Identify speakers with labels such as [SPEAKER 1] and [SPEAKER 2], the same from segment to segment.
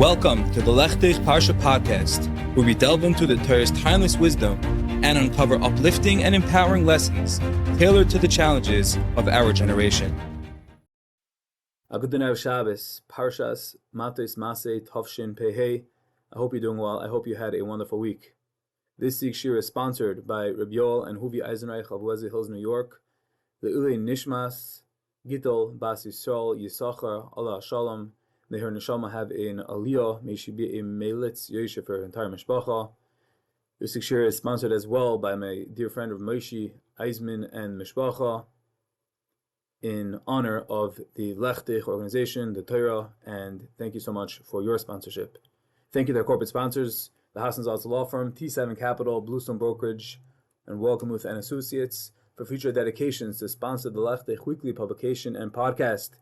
[SPEAKER 1] Welcome to the Lechteich Parsha podcast, where we delve into the Torah's timeless wisdom and uncover uplifting and empowering lessons tailored to the challenges of our generation.
[SPEAKER 2] Agudin Shabbos, Parshas Masei Tovshin Pehei. I hope you're doing well. I hope you had a wonderful week. This week's shir is sponsored by Reb Yoel and Huvi Eisenreich of Wesley Hills, New York. Le'ulei Nishmas, Gittel, Bas Yisrael, Yisachar, Allah Shalom. May her neshama have an aliyah. May she be a melitz yosef for her entire mishpacha. This week's shir is sponsored as well by my dear friend of Moshe Eisman and mishpacha, in honor of the Lechteich organization, the Torah, and thank you so much for your sponsorship. Thank you to our corporate sponsors, the Hassan Sofer Law Firm, T7 Capital, Bluestone Brokerage, and Welcomuth and Associates for future dedications to sponsor the Lechteich weekly publication and podcast,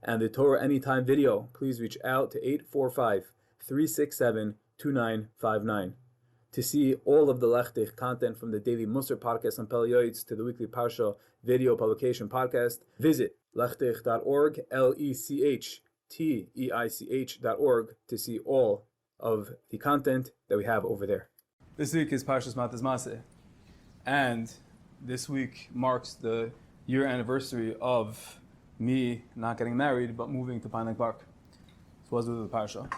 [SPEAKER 2] and the Torah Anytime video. Please reach out to 845-367-2959. To see all of the Lechteich content from the daily Musar podcast on Pele Yoetz to the weekly Parsha video publication podcast, visit lechteich.org, LECHTEICH.org, to see all of the content that we have over there.
[SPEAKER 1] This week is Parshas Masei, and this week marks the year anniversary of me not getting married but moving to Pine Lake Park. So what was with the Parsha?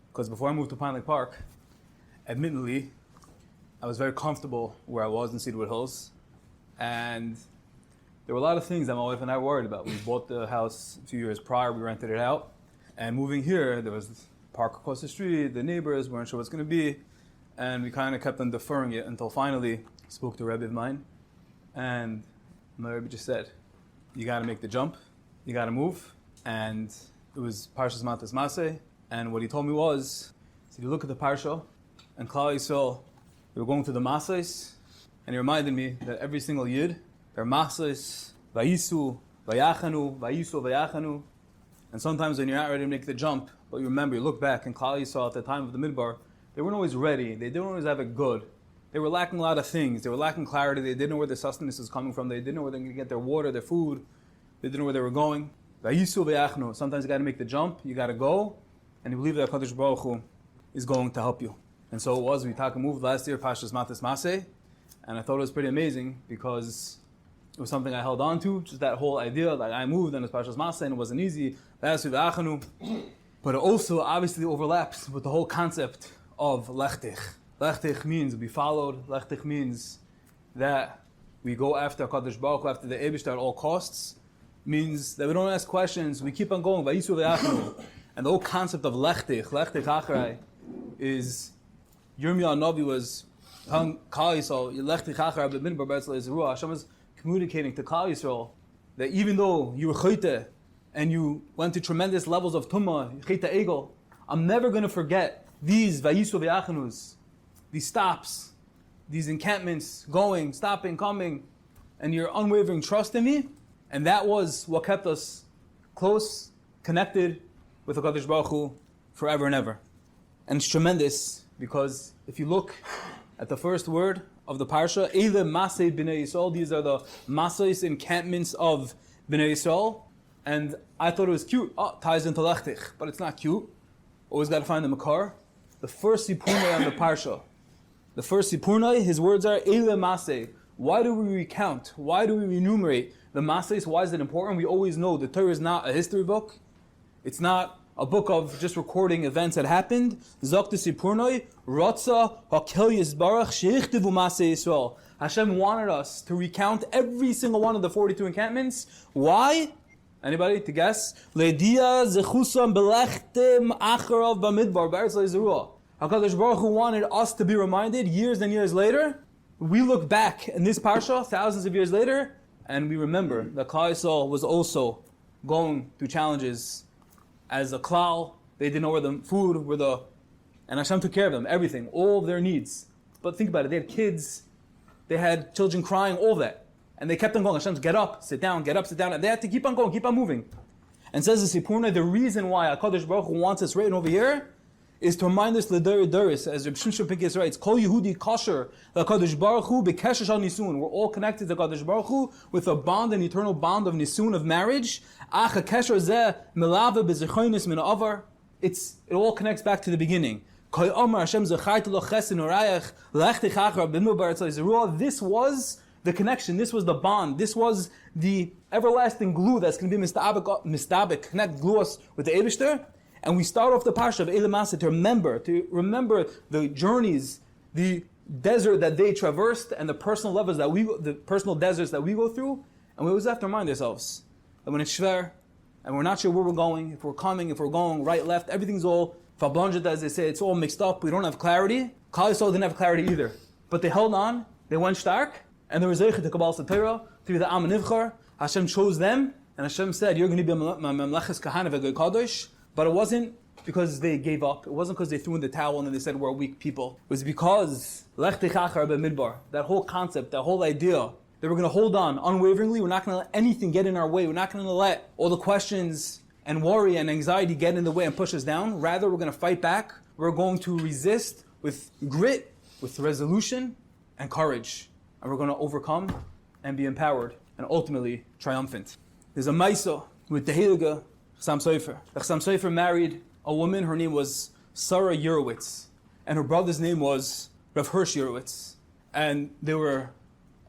[SPEAKER 1] Because before I moved to Pine Lake Park, admittedly, I was very comfortable where I was in Cedarwood Hills, and there were a lot of things that my wife and I were worried about. We bought the house a few years prior, we rented it out, and moving here, there was this park across the street, the neighbors weren't sure what's going to be, and we kind of kept on deferring it until finally I spoke to a Rebbe of mine, and my Rebbe just said, you got to make the jump, you got to move, and it was Parshas Masei, and what he told me was, so you look at the Parsha, and Klal Yisrael, we were going through the masos, and he reminded me that every single yid, their masos, Vayisu Vayachanu, Vayisu Vayachanu, and sometimes when you're not ready to make the jump, but you remember, you look back, and Klal Yisrael at the time of the Midbar, they weren't always ready, they didn't always have it good. They were lacking a lot of things. They were lacking clarity. They didn't know where their sustenance was coming from. They didn't know where they were going to get their water, their food. They didn't know where they were going. Vayisu Vayachanu. Sometimes you got to make the jump. You got to go, and you believe that HaKadosh Baruch Hu is going to help you. And so it was. We moved last year, Parshas Masei, and I thought it was pretty amazing because it was something I held on to. Just that whole idea that I moved and it was Parshas Masei and it wasn't easy. Vayisu Vayachanu. But it also obviously overlaps with the whole concept of Lechteich. Lechteich means we followed. Lechteich means that we go after HaKadosh Baruch Hu, after the Eibishter at all costs. Means that we don't ask questions. We keep on going. Vayisu Vayachanu. And the whole concept of Lechteich Acharai, is Yirmiyah Navi was telling Klal Yisrael, Lechteich Acharai BaMidbar. Hashem was communicating to Klal Yisrael that even though you were chayte and you went to tremendous levels of tumah, chayte egel, I'm never going to forget these Vayisu Vayachanus, these stops, these encampments, going, stopping, coming, and your unwavering trust in me. And that was what kept us close, connected with HaKadosh Baruch Hu forever and ever. And it's tremendous because if you look at the first word of the Parsha, Eile Masei B'nai Yisrael, these are the masos, encampments of B'nai Yisrael. And I thought it was cute. Oh, ties into Lechteich, but it's not cute. Always got to find the Makar. The first Sipurnai on the Parsha. The first Sipurnai, his words are Eile Masei. Why do we recount? Why do we enumerate the masos? Why is it important? We always know the Torah is not a history book. It's not a book of just recording events that happened. Zok the Sipurnai, Rotza Hakel Yisbarach Sheichtivu Masei Yisrael. Hashem wanted us to recount every single one of the 42 encampments. Why? Anybody to guess? Leidia zechusam belechtem acharav BaMidbar b'Eretz Leizerua. HaKadosh Baruch Hu wanted us to be reminded years and years later. We look back in this parsha thousands of years later, and we remember that Klal Yisrael was also going through challenges as a klal. They didn't know where the food, and Hashem took care of them, everything, all of their needs. But think about it, they had kids, they had children crying, all that. And they kept on going. Hashem, get up, sit down, get up, sit down. And they had to keep on going, keep on moving. And says the Sipurna, the reason why HaKadosh Baruch Hu wants us written over here is to remind us l'dor doris, as Reb Shimshon Pincus writes, Kol Yehudi Kosher l'Kadosh Baruch Hu b'kesher shal nisun. We're all connected to Kadosh Baruch Hu with a bond, an eternal bond of nisun, of marriage. Ach ha'kesher zeh melave b'zechonis min ha'avar. it all connects back to the beginning. This was the connection, this was the bond, this was the everlasting glue that's going to be mistabik, connect, glue us with the Eibishter. And we start off the parsha of Eile Masei to remember the journeys, the desert that they traversed, and the personal deserts that we go through. And we always have to remind ourselves that when it's shver, and we're not sure where we're going, if we're coming, if we're going right, left, everything's all fablonjet, as they say, it's all mixed up, we don't have clarity. Klal Yisrael didn't have clarity either. But they held on, they went stark, and they were zeicher to Kabbalas Torah, to be the Am Nivchar. Hashem chose them, and Hashem said, you're going to be a Memleches Kahana V'Goy Kadosh. But it wasn't because they gave up, it wasn't because they threw in the towel and then they said we're weak people. It was because Lechteich Acharai BaMidbar, that whole concept, that whole idea, that we're going to hold on unwaveringly, we're not going to let anything get in our way, we're not going to let all the questions and worry and anxiety get in the way and push us down. Rather, we're going to fight back. We're going to resist with grit, with resolution and courage. And we're going to overcome and be empowered and ultimately triumphant. There's a masos with the Heilige Chasam Sofer. The Chasam Sofer married a woman, her name was Sarah Yerowitz, and her brother's name was Rav Hirsch Yerowitz. And they were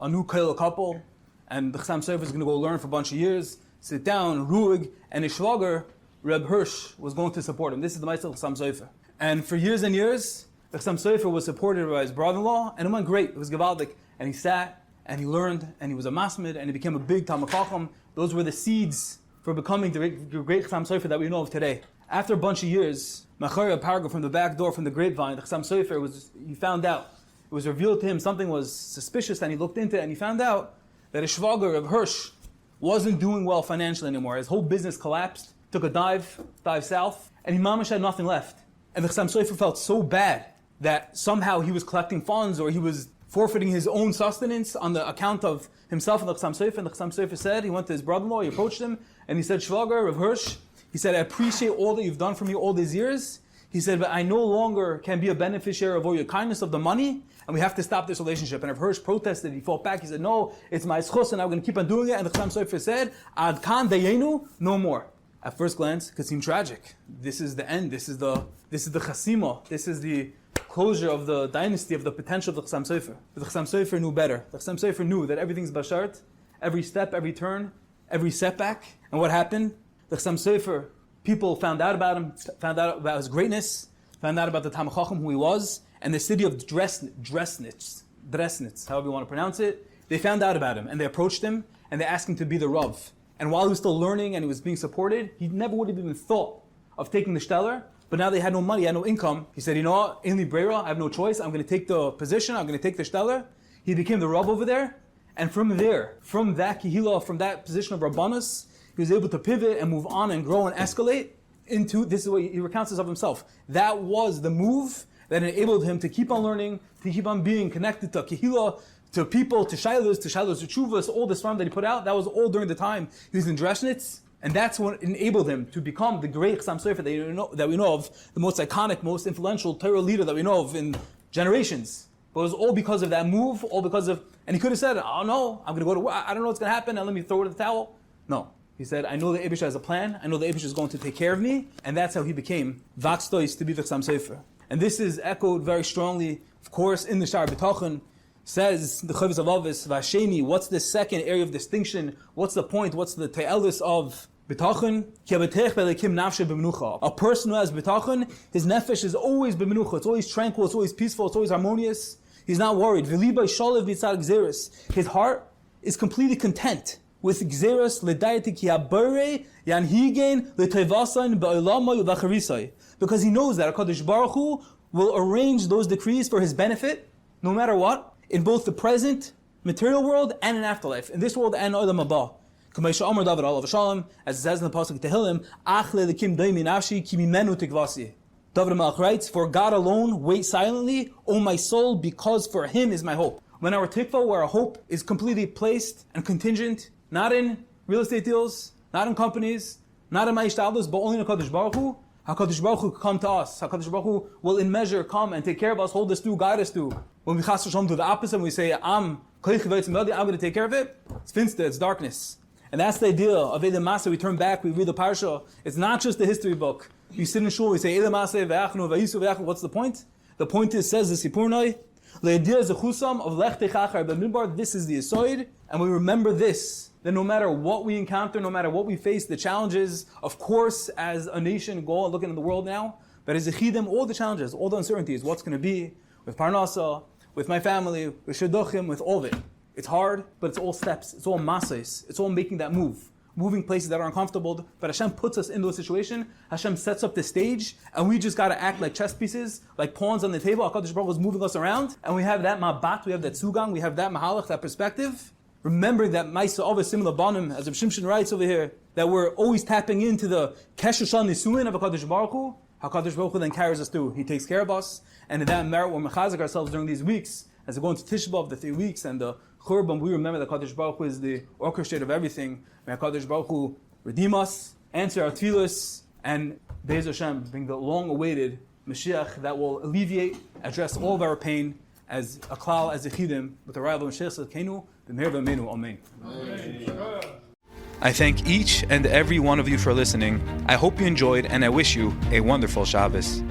[SPEAKER 1] a new couple, and the Chasam Sofer is going to go learn for a bunch of years, sit down, ruig, and his shwager, Reb Hirsch, was going to support him. This is the masos of Chasam Sofer. And for years and years, the Chasam Sofer was supported by his brother-in-law, and it went great. It was gavaldik. And he sat, and he learned, and he was a masmid, and he became a big Talmid Chacham. Those were the seeds for becoming the great Chasam Sofer that we know of today. After a bunch of years, Machar a paragraph from the back door, from the grapevine, the Chasam Sofer he found out, it was revealed to him, something was suspicious, and he looked into it, and he found out that his shwager of Hirsch wasn't doing well financially anymore. His whole business collapsed, took a dive south, and he mamash had nothing left. And the Chasam Sofer felt so bad that somehow he was collecting funds, or he was forfeiting his own sustenance on the account of himself and the Chasam Sofer. And the Chasam Sofer said, he went to his brother-in-law, he approached him, and he said, Shvagar of Hirsch, he said, I appreciate all that you've done for me all these years. He said, but I no longer can be a beneficiary of all your kindness, of the money, and we have to stop this relationship. And if Hirsch protested, he fought back, he said, no, it's my schus, and I'm going to keep on doing it. And the Chasam Sofer said, Ad kan dayenu, no more. At first glance, it could seem tragic. This is the end, this is the chasima, this is the closure of the dynasty, of the potential of the Chasam Sofer. But the Chasam Sofer knew better. The Chasam Sofer knew that everything's bashart, every step, every turn, every setback. And what happened? The Chasam Sofer, people found out about him, found out about his greatness, found out about the Talmid Chacham, who he was, and the city of Dresnitz, however you want to pronounce it, they found out about him, and they approached him, and they asked him to be the Rav. And while he was still learning and he was being supported, he never would have even thought of taking the Steller. But now they had no money, had no income. He said, you know what, Inli Breira, I have no choice. I'm going to take the position, I'm going to take the Steller. He became the Rav over there. And from there, from that Kehillah, from that position of Rabbanus, he was able to pivot and move on and grow and escalate into, this is what he recounts this of himself. That was the move that enabled him to keep on learning, to keep on being connected to Kehillah, to people, to Shilas, to Chuvas, all this farm that he put out. That was all during the time he was in Dreshnitz. And that's what enabled him to become the great Chasam Sofer that we know of, the most iconic, most influential Torah leader that we know of in generations. But it was all because of that move, all because of, and he could have said, oh no, I'm going to go to work, I don't know what's going to happen, and let me throw it in the towel. No. He said, I know the Eibush has a plan, I know the Eibush is going to take care of me, and that's how he became Vakstois to be the Chasam Sofer. And this is echoed very strongly, of course, in the Shar B'Tachon. Says the Chovos HaLevavos, Vasheni, what's the second area of distinction? What's the point? What's the te'elis of B'Tachon? A person who has B'Tachon, his nefesh is always b'menucha. It's always tranquil, it's always peaceful, it's always harmonious. He's not worried. His heart is completely content with gzeros l'dayati ki habore yanhigen l'tevasan ba'olamo v'charisai. Because he knows that HaKadosh Baruch Hu will arrange those decrees for his benefit, no matter what, in both the present material world and in afterlife, in this world and Olam Haba. As it says in the pasuk Tehillim, Achle lekim doimi nafshi ki mimenu tikvasi. David HaMelech writes, for God alone wait silently, O my soul, because for Him is my hope. When our tikva, where our hope is completely placed and contingent, not in real estate deals, not in companies, not in ma'ishtalos, but only in HaKadosh Baruch Hu, HaKadosh Baruch Hu come to us. HaKadosh Baruch Hu will in measure come and take care of us, hold us through, guide us through. When we chas v'shalom do the opposite, when we say, I'm going to take care of it, it's finster, it's darkness. And that's the idea of Eile Masei. We turn back, we read the Parsha. It's not just the history book. You sit in shul, you say, Vayisu Vayachanu. What's the point? The point is, says the Sipurnai, Le'edir zechusam of Lechteich Acharai BaMidbar. This is the Yisoid, and we remember this. That no matter what we encounter, no matter what we face, the challenges, of course, as a nation, go looking at the world now, but as a chidim, all the challenges, all the uncertainties, what's going to be with Parnasa, with my family, with Shidduchim, with all of it. It's hard, but it's all steps. It's all masos. It's all making that move. Moving places that are uncomfortable, but Hashem puts us into a situation. Hashem sets up the stage, and we just got to act like chess pieces, like pawns on the table. HaKadosh Baruch Hu is moving us around, and we have that mabat, we have that sugang, we have that mahalach, that perspective. Remembering that Maisa of a similar banim, as Reb Shimshon writes over here, that we're always tapping into the Kesher Shal Nisuin of HaKadosh Baruch Hu. HaKadosh Baruch Hu then carries us through. He takes care of us, and in that merit, we're mechazik ourselves during these weeks, as we go into Tisha B'Av, the 3 weeks, and the Churban, we remember that HaKadosh Baruch Hu is the orchestrator of everything. May HaKadosh Baruch Hu redeem us, answer our tefillos, and Be'ez Hashem bring the long-awaited Mashiach that will alleviate, address all of our pain as a klal, as a chidim, with the arrival of Mashiach Tzidkenu, b'meir v'ameinu, amen.
[SPEAKER 2] I thank each and every one of you for listening. I hope you enjoyed, and I wish you a wonderful Shabbos.